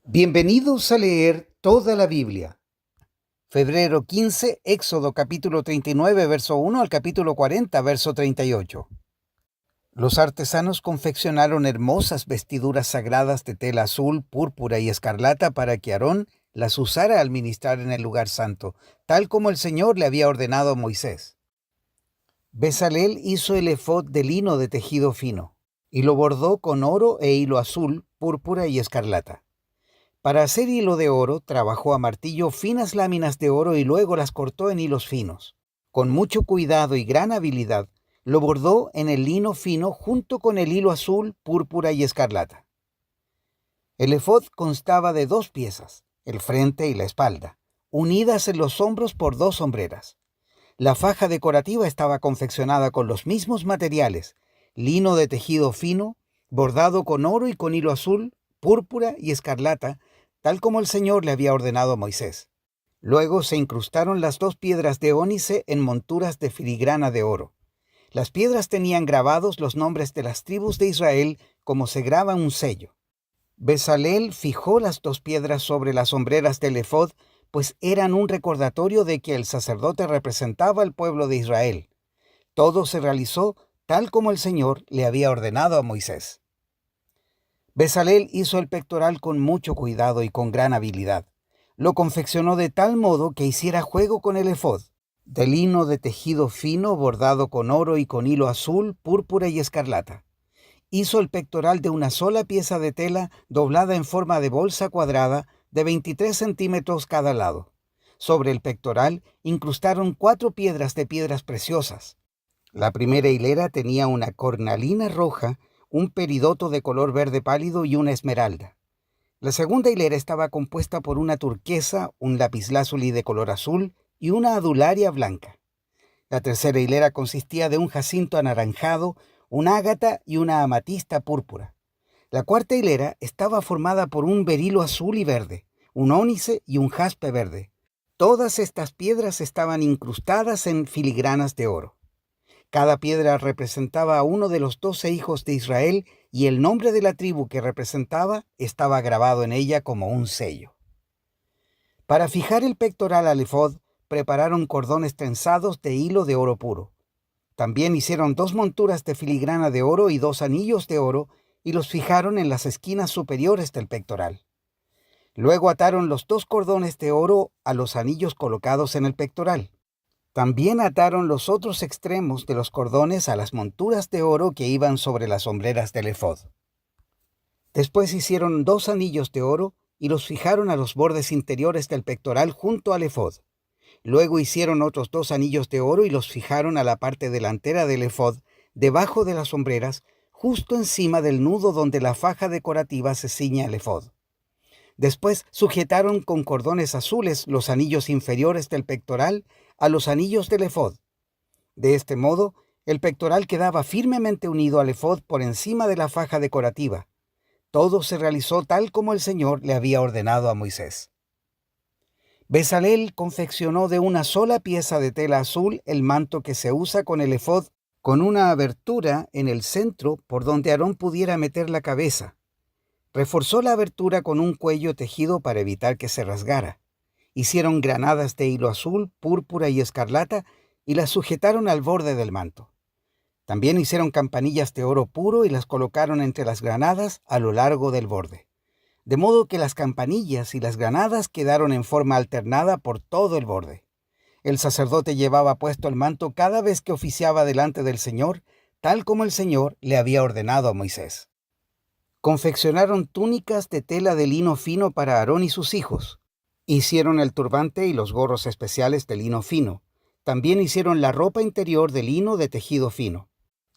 Bienvenidos a leer toda la Biblia. Febrero 15, Éxodo capítulo 39, verso 1 al capítulo 40, verso 38. Los artesanos confeccionaron hermosas vestiduras sagradas de tela azul, púrpura y escarlata para que Aarón las usara al ministrar en el lugar santo, tal como el Señor le había ordenado a Moisés. Bezalel hizo el efod de lino de tejido fino, y lo bordó con oro e hilo azul, púrpura y escarlata. Para hacer hilo de oro, trabajó a martillo finas láminas de oro y luego las cortó en hilos finos. Con mucho cuidado y gran habilidad, lo bordó en el lino fino junto con el hilo azul, púrpura y escarlata. El efod constaba de 2 piezas, el frente y la espalda, unidas en los hombros por 2 hombreras. La faja decorativa estaba confeccionada con los mismos materiales, lino de tejido fino, bordado con oro y con hilo azul, púrpura y escarlata, tal como el Señor le había ordenado a Moisés. Luego se incrustaron las 2 piedras de ónice en monturas de filigrana de oro. Las piedras tenían grabados los nombres de las tribus de Israel como se graba un sello. Bezalel fijó las 2 piedras sobre las hombreras del efod, pues eran un recordatorio de que el sacerdote representaba al pueblo de Israel. Todo se realizó tal como el Señor le había ordenado a Moisés. Bezalel hizo el pectoral con mucho cuidado y con gran habilidad. Lo confeccionó de tal modo que hiciera juego con el efod, de lino de tejido fino bordado con oro y con hilo azul, púrpura y escarlata. Hizo el pectoral de una sola pieza de tela doblada en forma de bolsa cuadrada de 23 centímetros cada lado. Sobre el pectoral incrustaron 4 piedras de piedras preciosas. La primera hilera tenía una cornalina roja, un peridoto de color verde pálido y una esmeralda. La segunda hilera estaba compuesta por una turquesa, un lapislázuli de color azul y una adularia blanca. La tercera hilera consistía de un jacinto anaranjado, un ágata y una amatista púrpura. La cuarta hilera estaba formada por un berilo azul y verde, un ónice y un jaspe verde. Todas estas piedras estaban incrustadas en filigranas de oro. Cada piedra representaba a uno de los 12 hijos de Israel y el nombre de la tribu que representaba estaba grabado en ella como un sello. Para fijar el pectoral al efod, prepararon cordones trenzados de hilo de oro puro. También hicieron 2 monturas de filigrana de oro y 2 anillos de oro y los fijaron en las esquinas superiores del pectoral. Luego ataron los 2 cordones de oro a los anillos colocados en el pectoral. También ataron los otros extremos de los cordones a las monturas de oro que iban sobre las hombreras del efod. Después hicieron 2 anillos de oro y los fijaron a los bordes interiores del pectoral junto al efod. Luego hicieron otros 2 anillos de oro y los fijaron a la parte delantera del efod, debajo de las hombreras, justo encima del nudo donde la faja decorativa se ciñe al efod. Después sujetaron con cordones azules los anillos inferiores del pectoral a los anillos del efod. De este modo, el pectoral quedaba firmemente unido al efod por encima de la faja decorativa. Todo se realizó tal como el Señor le había ordenado a Moisés. Bezalel confeccionó de una sola pieza de tela azul el manto que se usa con el efod, con una abertura en el centro por donde Aarón pudiera meter la cabeza. Reforzó la abertura con un cuello tejido para evitar que se rasgara. Hicieron granadas de hilo azul, púrpura y escarlata y las sujetaron al borde del manto. También hicieron campanillas de oro puro y las colocaron entre las granadas a lo largo del borde. De modo que las campanillas y las granadas quedaron en forma alternada por todo el borde. El sacerdote llevaba puesto el manto cada vez que oficiaba delante del Señor, tal como el Señor le había ordenado a Moisés. Confeccionaron túnicas de tela de lino fino para Aarón y sus hijos. Hicieron el turbante y los gorros especiales de lino fino. También hicieron la ropa interior de lino de tejido fino.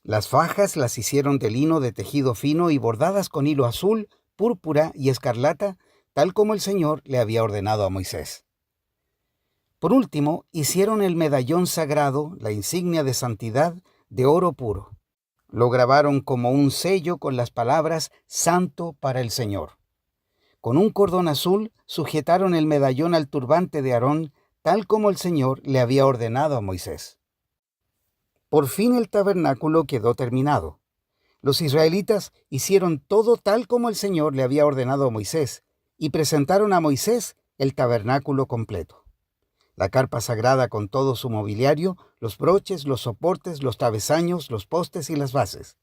Las fajas las hicieron de lino de tejido fino y bordadas con hilo azul, púrpura y escarlata, tal como el Señor le había ordenado a Moisés. Por último, hicieron el medallón sagrado, la insignia de santidad, de oro puro. Lo grabaron como un sello con las palabras «Santo para el Señor». Con un cordón azul sujetaron el medallón al turbante de Aarón, tal como el Señor le había ordenado a Moisés. Por fin el tabernáculo quedó terminado. Los israelitas hicieron todo tal como el Señor le había ordenado a Moisés, y presentaron a Moisés el tabernáculo completo: la carpa sagrada con todo su mobiliario, los broches, los soportes, los travesaños, los postes y las bases,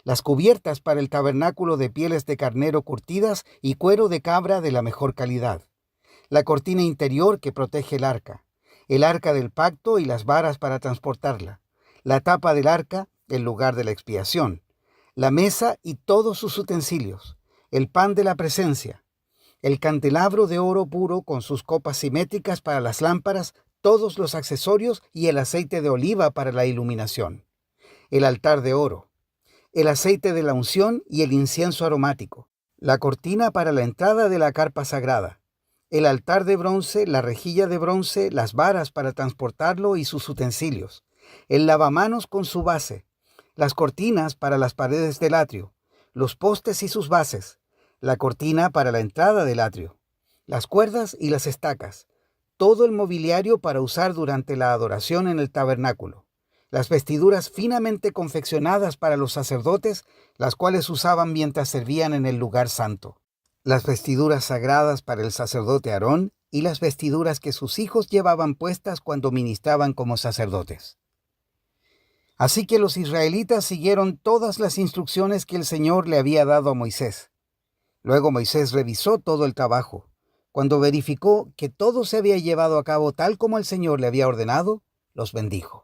las cubiertas para el tabernáculo de pieles de carnero curtidas y cuero de cabra de la mejor calidad, la cortina interior que protege el arca del pacto y las varas para transportarla, la tapa del arca, el lugar de la expiación, la mesa y todos sus utensilios, el pan de la presencia, el candelabro de oro puro con sus copas simétricas para las lámparas, todos los accesorios y el aceite de oliva para la iluminación, el altar de oro, el aceite de la unción y el incienso aromático, la cortina para la entrada de la carpa sagrada, el altar de bronce, la rejilla de bronce, las varas para transportarlo y sus utensilios, el lavamanos con su base, las cortinas para las paredes del atrio, los postes y sus bases, la cortina para la entrada del atrio, las cuerdas y las estacas, todo el mobiliario para usar durante la adoración en el tabernáculo, las vestiduras finamente confeccionadas para los sacerdotes, las cuales usaban mientras servían en el lugar santo, las vestiduras sagradas para el sacerdote Aarón y las vestiduras que sus hijos llevaban puestas cuando ministraban como sacerdotes. Así que los israelitas siguieron todas las instrucciones que el Señor le había dado a Moisés. Luego Moisés revisó todo el trabajo. Cuando verificó que todo se había llevado a cabo tal como el Señor le había ordenado, los bendijo.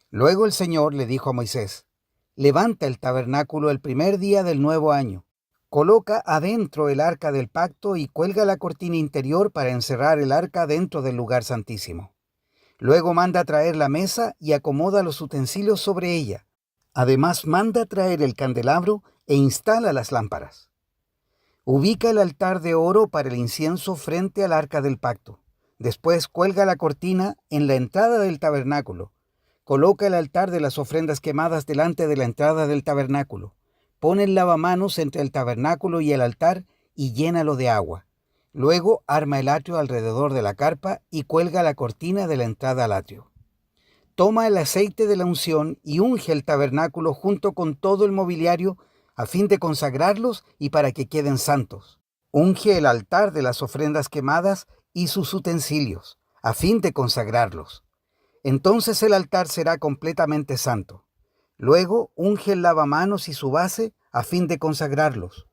Luego el Señor le dijo a Moisés: levanta el tabernáculo el primer día del nuevo año. Coloca adentro el arca del pacto y cuelga la cortina interior para encerrar el arca dentro del lugar santísimo. Luego manda traer la mesa y acomoda los utensilios sobre ella. Además manda traer el candelabro e instala las lámparas. Ubica el altar de oro para el incienso frente al arca del pacto. Después cuelga la cortina en la entrada del tabernáculo. Coloca el altar de las ofrendas quemadas delante de la entrada del tabernáculo. Pone el lavamanos entre el tabernáculo y el altar y llénalo de agua. Luego arma el atrio alrededor de la carpa y cuelga la cortina de la entrada al atrio. Toma el aceite de la unción y unge el tabernáculo junto con todo el mobiliario a fin de consagrarlos y para que queden santos. Unge el altar de las ofrendas quemadas y sus utensilios, a fin de consagrarlos. Entonces el altar será completamente santo. Luego unge el lavamanos y su base a fin de consagrarlos.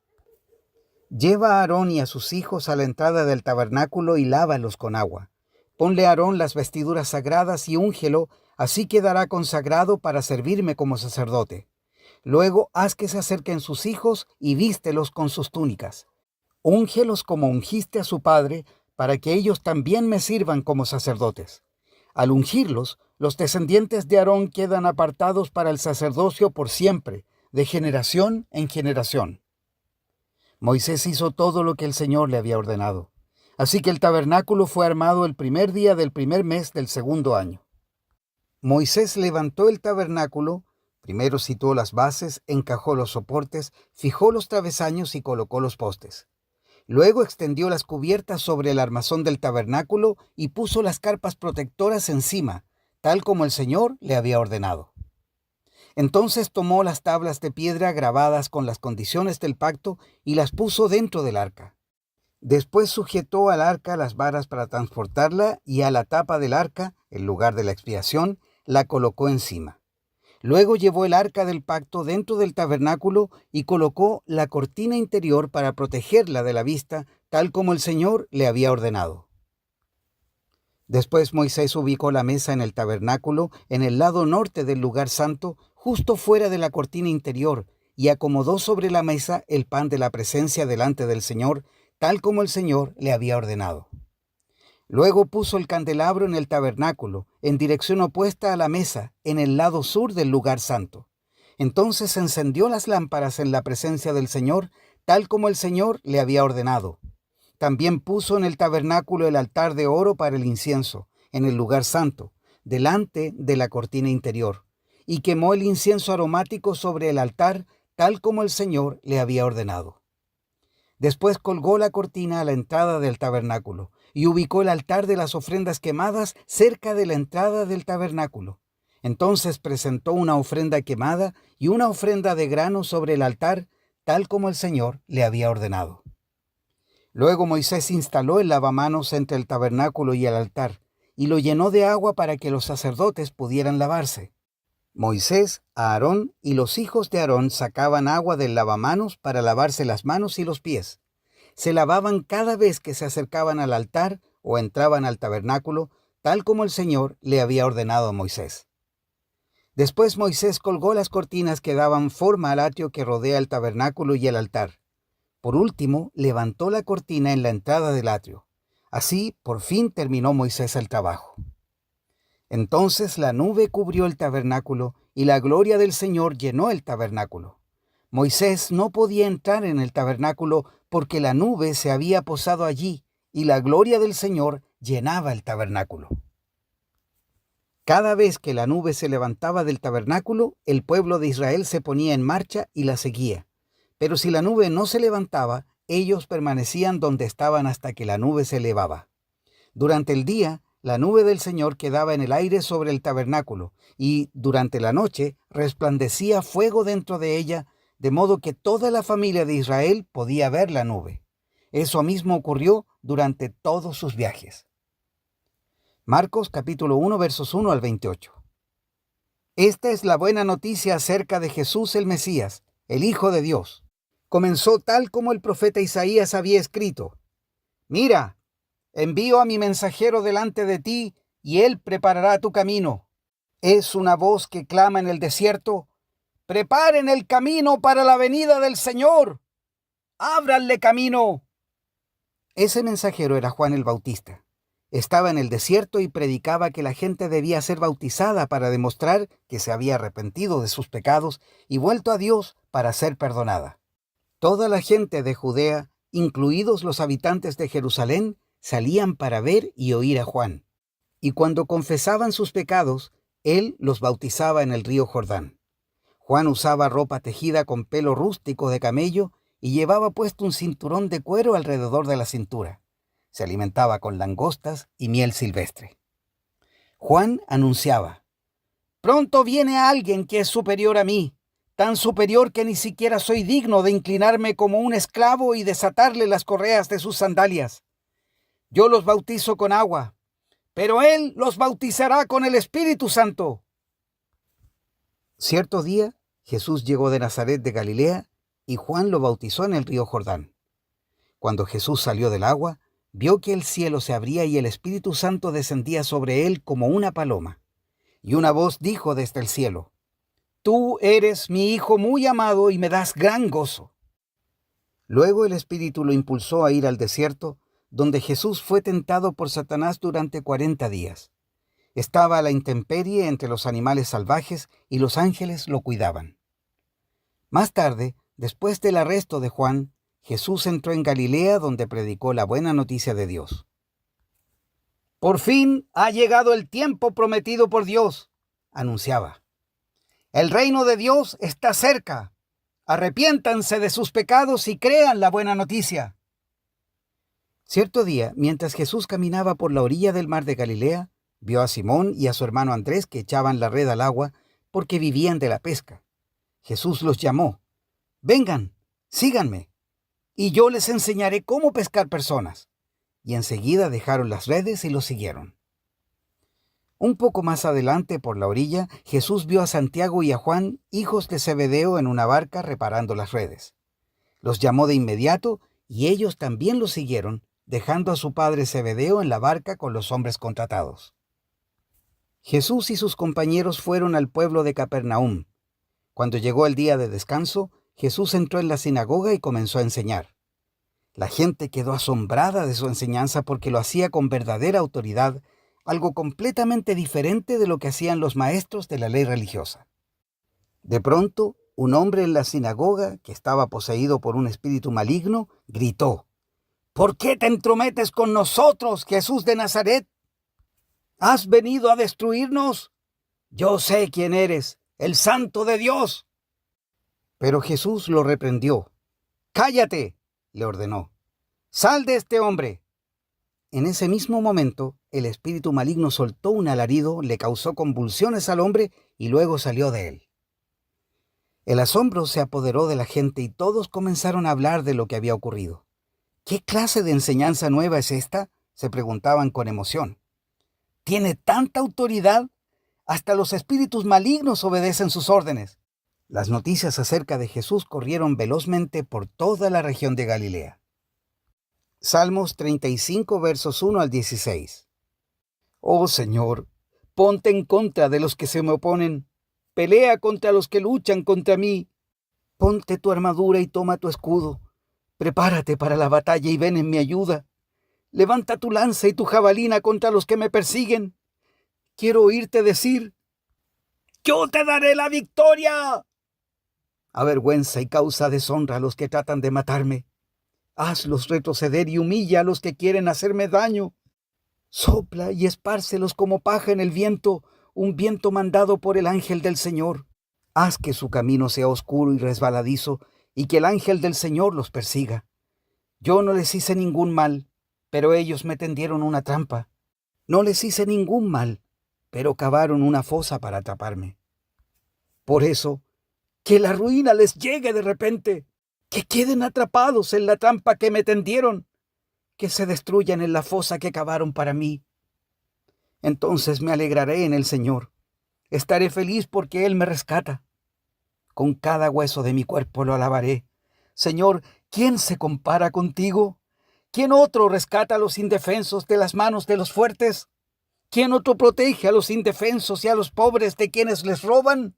Lleva a Aarón y a sus hijos a la entrada del tabernáculo y lávalos con agua. Ponle a Aarón las vestiduras sagradas y úngelo, así quedará consagrado para servirme como sacerdote. Luego haz que se acerquen sus hijos y vístelos con sus túnicas. Úngelos como ungiste a su padre, para que ellos también me sirvan como sacerdotes. Al ungirlos, los descendientes de Aarón quedan apartados para el sacerdocio por siempre, de generación en generación. Moisés hizo todo lo que el Señor le había ordenado. Así que el tabernáculo fue armado el primer día del primer mes del segundo año. Moisés levantó el tabernáculo, primero situó las bases, encajó los soportes, fijó los travesaños y colocó los postes. Luego extendió las cubiertas sobre el armazón del tabernáculo y puso las carpas protectoras encima, tal como el Señor le había ordenado. Entonces tomó las tablas de piedra grabadas con las condiciones del pacto y las puso dentro del arca. Después sujetó al arca las varas para transportarla y a la tapa del arca, el lugar de la expiación, la colocó encima. Luego llevó el arca del pacto dentro del tabernáculo y colocó la cortina interior para protegerla de la vista, tal como el Señor le había ordenado. Después Moisés ubicó la mesa en el tabernáculo, en el lado norte del lugar santo, justo fuera de la cortina interior, y acomodó sobre la mesa el pan de la presencia delante del Señor, tal como el Señor le había ordenado. Luego puso el candelabro en el tabernáculo, en dirección opuesta a la mesa, en el lado sur del lugar santo. Entonces encendió las lámparas en la presencia del Señor, tal como el Señor le había ordenado. También puso en el tabernáculo el altar de oro para el incienso, en el lugar santo, delante de la cortina interior, y quemó el incienso aromático sobre el altar, tal como el Señor le había ordenado. Después colgó la cortina a la entrada del tabernáculo y ubicó el altar de las ofrendas quemadas cerca de la entrada del tabernáculo. Entonces presentó una ofrenda quemada y una ofrenda de grano sobre el altar, tal como el Señor le había ordenado. Luego Moisés instaló el lavamanos entre el tabernáculo y el altar, y lo llenó de agua para que los sacerdotes pudieran lavarse. Moisés, Aarón y los hijos de Aarón sacaban agua del lavamanos para lavarse las manos y los pies. Se lavaban cada vez que se acercaban al altar o entraban al tabernáculo, tal como el Señor le había ordenado a Moisés. Después Moisés colgó las cortinas que daban forma al atrio que rodea el tabernáculo y el altar. Por último, levantó la cortina en la entrada del atrio. Así, por fin terminó Moisés el trabajo. Entonces la nube cubrió el tabernáculo y la gloria del Señor llenó el tabernáculo. Moisés no podía entrar en el tabernáculo porque la nube se había posado allí y la gloria del Señor llenaba el tabernáculo. Cada vez que la nube se levantaba del tabernáculo, el pueblo de Israel se ponía en marcha y la seguía. Pero si la nube no se levantaba, ellos permanecían donde estaban hasta que la nube se elevaba. Durante el día, la nube del Señor quedaba en el aire sobre el tabernáculo, y durante la noche resplandecía fuego dentro de ella, de modo que toda la familia de Israel podía ver la nube. Eso mismo ocurrió durante todos sus viajes. Marcos capítulo 1 versos 1 al 28. Esta es la buena noticia acerca de Jesús el Mesías, el Hijo de Dios. Comenzó tal como el profeta Isaías había escrito: Mira, envío a mi mensajero delante de ti, y él preparará tu camino. Es una voz que clama en el desierto: preparen el camino para la venida del Señor. ¡Ábranle camino! Ese mensajero era Juan el Bautista. Estaba en el desierto y predicaba que la gente debía ser bautizada para demostrar que se había arrepentido de sus pecados y vuelto a Dios para ser perdonada. Toda la gente de Judea, incluidos los habitantes de Jerusalén, salían para ver y oír a Juan. Y cuando confesaban sus pecados, él los bautizaba en el río Jordán. Juan usaba ropa tejida con pelo rústico de camello y llevaba puesto un cinturón de cuero alrededor de la cintura. Se alimentaba con langostas y miel silvestre. Juan anunciaba: Pronto viene alguien que es superior a mí, tan superior que ni siquiera soy digno de inclinarme como un esclavo y desatarle las correas de sus sandalias. Yo los bautizo con agua, pero él los bautizará con el Espíritu Santo. Cierto día, Jesús llegó de Nazaret de Galilea y Juan lo bautizó en el río Jordán. Cuando Jesús salió del agua, vio que el cielo se abría y el Espíritu Santo descendía sobre él como una paloma. Y una voz dijo desde el cielo: Tú eres mi Hijo muy amado y me das gran gozo. Luego el Espíritu lo impulsó a ir al desierto, donde Jesús fue tentado por Satanás durante 40 días. Estaba a la intemperie entre los animales salvajes y los ángeles lo cuidaban. Más tarde, después del arresto de Juan, Jesús entró en Galilea, donde predicó la buena noticia de Dios. Por fin ha llegado el tiempo prometido por Dios, anunciaba. El reino de Dios está cerca. Arrepiéntanse de sus pecados y crean la buena noticia. Cierto día, mientras Jesús caminaba por la orilla del mar de Galilea, vio a Simón y a su hermano Andrés que echaban la red al agua porque vivían de la pesca. Jesús los llamó: Vengan, síganme, y yo les enseñaré cómo pescar personas. Y enseguida dejaron las redes y los siguieron. Un poco más adelante, por la orilla, Jesús vio a Santiago y a Juan, hijos de Zebedeo, en una barca reparando las redes. Los llamó de inmediato y ellos también lo siguieron, dejando a su padre Zebedeo en la barca con los hombres contratados. Jesús y sus compañeros fueron al pueblo de Capernaum. Cuando llegó el día de descanso, Jesús entró en la sinagoga y comenzó a enseñar. La gente quedó asombrada de su enseñanza porque lo hacía con verdadera autoridad, algo completamente diferente de lo que hacían los maestros de la ley religiosa. De pronto, un hombre en la sinagoga, que estaba poseído por un espíritu maligno, gritó: ¿Por qué te entrometes con nosotros, Jesús de Nazaret? ¿Has venido a destruirnos? Yo sé quién eres, el Santo de Dios. Pero Jesús lo reprendió. ¡Cállate!, le ordenó. ¡Sal de este hombre! En ese mismo momento, el espíritu maligno soltó un alarido, le causó convulsiones al hombre y luego salió de él. El asombro se apoderó de la gente y todos comenzaron a hablar de lo que había ocurrido. ¿Qué clase de enseñanza nueva es esta?, se preguntaban con emoción. ¿Tiene tanta autoridad? Hasta los espíritus malignos obedecen sus órdenes. Las noticias acerca de Jesús corrieron velozmente por toda la región de Galilea. Salmos 35, versos 1 al 16. Oh Señor, ponte en contra de los que se me oponen. Pelea contra los que luchan contra mí. Ponte tu armadura y toma tu escudo. Prepárate para la batalla y ven en mi ayuda. Levanta tu lanza y tu jabalina contra los que me persiguen. Quiero oírte decir: ¡Yo te daré la victoria! Avergüenza y causa deshonra a los que tratan de matarme. Hazlos retroceder y humilla a los que quieren hacerme daño. Sopla y espárcelos como paja en el viento, un viento mandado por el ángel del Señor. Haz que su camino sea oscuro y resbaladizo, y que el ángel del Señor los persiga. Yo no les hice ningún mal, pero ellos me tendieron una trampa. No les hice ningún mal, pero cavaron una fosa para atraparme. Por eso, que la ruina les llegue de repente, que queden atrapados en la trampa que me tendieron, que se destruyan en la fosa que cavaron para mí. Entonces me alegraré en el Señor. Estaré feliz porque Él me rescata. Con cada hueso de mi cuerpo lo alabaré. Señor, ¿quién se compara contigo? ¿Quién otro rescata a los indefensos de las manos de los fuertes? ¿Quién otro protege a los indefensos y a los pobres de quienes les roban?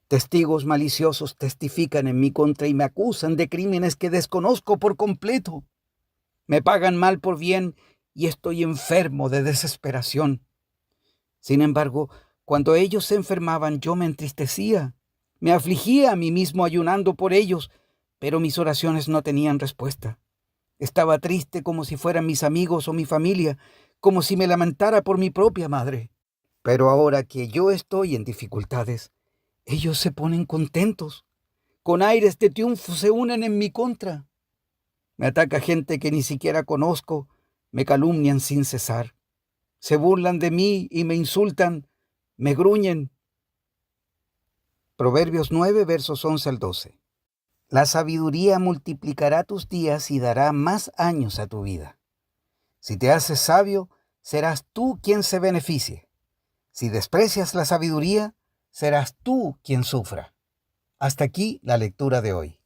Testigos maliciosos testifican en mi contra y me acusan de crímenes que desconozco por completo. Me pagan mal por bien y estoy enfermo de desesperación. Sin embargo, cuando ellos se enfermaban, yo me entristecía. Me afligía a mí mismo ayunando por ellos, pero mis oraciones no tenían respuesta. Estaba triste como si fueran mis amigos o mi familia, como si me lamentara por mi propia madre. Pero ahora que yo estoy en dificultades, ellos se ponen contentos. Con aires de triunfo se unen en mi contra. Me ataca gente que ni siquiera conozco, me calumnian sin cesar. Se burlan de mí y me insultan, me gruñen. Proverbios 9, versos 11 al 12. La sabiduría multiplicará tus días y dará más años a tu vida. Si te haces sabio, serás tú quien se beneficie. Si desprecias la sabiduría, serás tú quien sufra. Hasta aquí la lectura de hoy.